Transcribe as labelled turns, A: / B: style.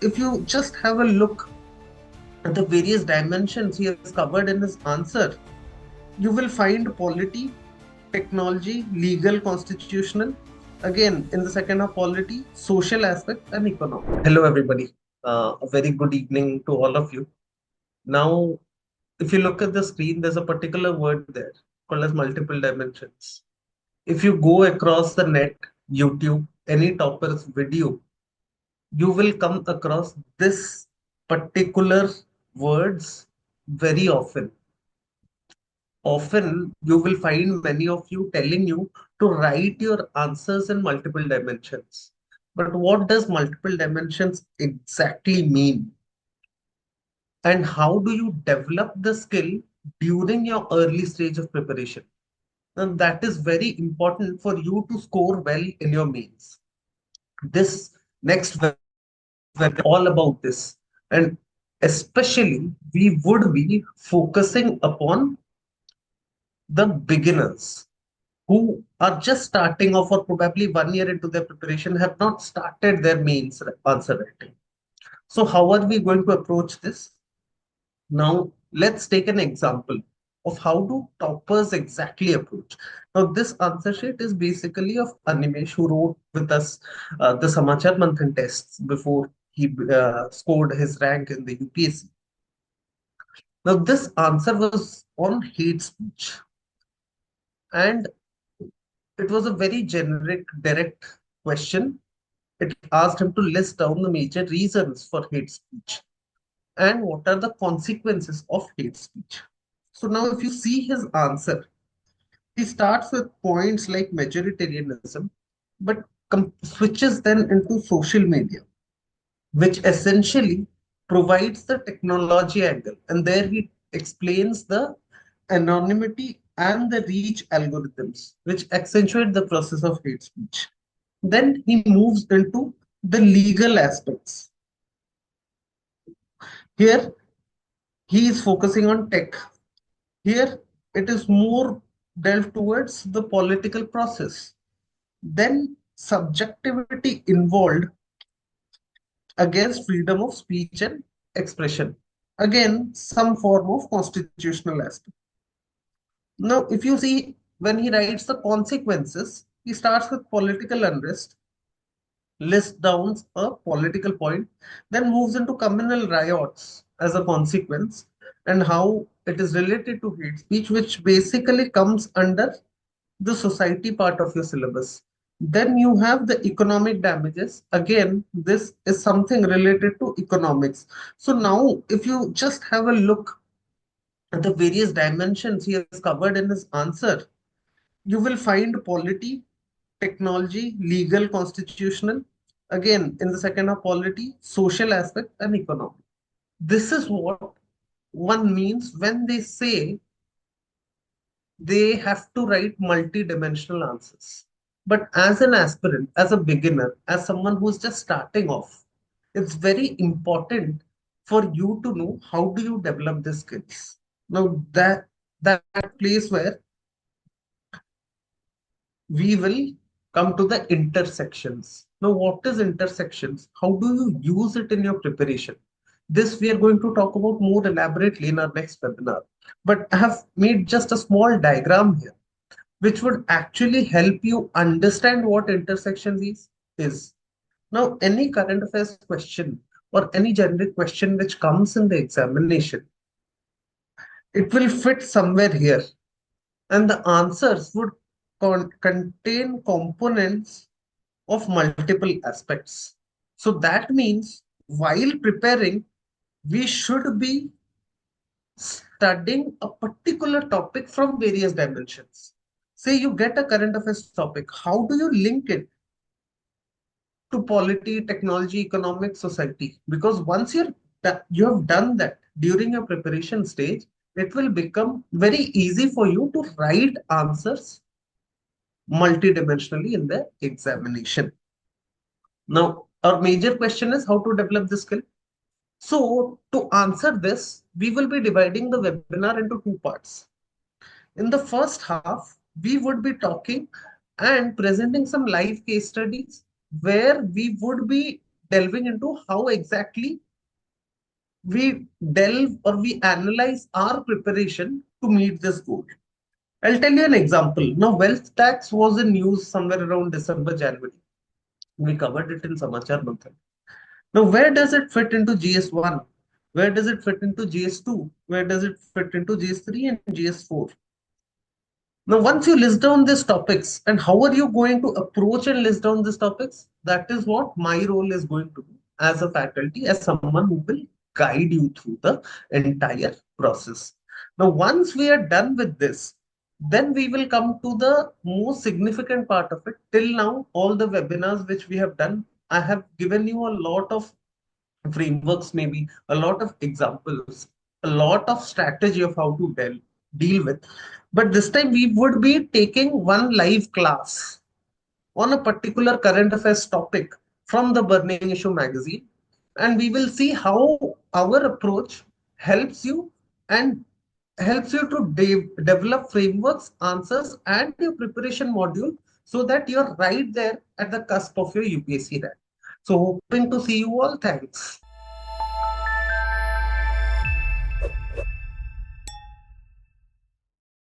A: if you just have a look at the various dimensions he has covered in his answer, you will find polity, technology, legal, constitutional. Again, in the second half, polity, social aspect, and economic. Hello, everybody. A very good evening to all of you. Now, if you look at the screen, there's a particular word there called as multiple dimensions. If you go across the net, YouTube, any topper's video, you will come across this particular words very often. Often you will find many of you telling you to write your answers in multiple dimensions. But what does multiple dimensions exactly mean? And how do you develop the skill during your early stage of preparation? And that is very important for you to score well in your mains. This next webinar all about this. And especially, we would be focusing upon the beginners who are just starting off or probably 1 year into their preparation have not started their mains answer writing. So how are we going to approach this? Now let's take an example of how do toppers exactly approach. Now this answer sheet is basically of Animesh who wrote with us the Samachar Manthan tests before he scored his rank in the UPSC. Now this answer was on hate speech, and it was a very generic, direct question. It asked him to list down the major reasons for hate speech and what are the consequences of hate speech. So now, if you see his answer, he starts with points like majoritarianism, but switches then into social media, which essentially provides the technology angle. And there he explains the anonymity and the reach algorithms, which accentuate the process of hate speech. Then he moves into the legal aspects. Here, he is focusing on tech. Here, it is more delved towards the political process. Then, subjectivity involved against freedom of speech and expression. Again, some form of constitutional aspect. Now, if you see, when he writes the consequences, he starts with political unrest, lists down a political point, then moves into communal riots as a consequence, and how it is related to hate speech, which basically comes under the society part of your syllabus. Then you have the economic damages. Again, this is something related to economics. So now, if you just have a look at the various dimensions he has covered in his answer, you will find polity, technology, legal, constitutional. Again, in the second half, polity, social aspect, and economic. This is what one means when they say they have to write multi-dimensional answers. But as an aspirant, as a beginner, as someone who's just starting off, it's very important for you to know how do you develop the skills. Now that place where we will come to the intersections. Now, what is intersections? How do you use it in your preparation? This we are going to talk about more elaborately in our next webinar. But I have made just a small diagram here, which would actually help you understand what intersections is. Now, any current affairs question or any generic question which comes in the examination, it will fit somewhere here. And the answers would contain components of multiple aspects. So that means while preparing, we should be studying a particular topic from various dimensions. Say you get a current affairs topic, how do you link it to polity, technology, economic, society? Because once you have done that during your preparation stage, it will become very easy for you to write answers multidimensionally in the examination. Now, our major question is how to develop this skill. So, to answer this, we will be dividing the webinar into two parts. In the first half, we would be talking and presenting some live case studies where we would be delving into how exactly we delve or we analyze our preparation to meet this goal. I'll tell you an example. Now, wealth tax was in news somewhere around December, January. We covered it in Samachar Manthan. Now, where does it fit into GS1? Where does it fit into GS2? Where does it fit into GS3 and GS4? Now, once you list down these topics, and how are you going to approach and list down these topics? That is what my role is going to be as a faculty, as someone who will guide you through the entire process. Now, once we are done with this, then we will come to the most significant part of it. Till now, all the webinars which we have done, I have given you a lot of frameworks, maybe a lot of examples, a lot of strategy of how to deal with. But this time we would be taking one live class on a particular current affairs topic from the Burning Issue magazine. And we will see how our approach helps you and helps you to develop frameworks, answers, and your preparation module so that you're right there at the cusp of your UPSC rank. So hoping to see you all. Thanks.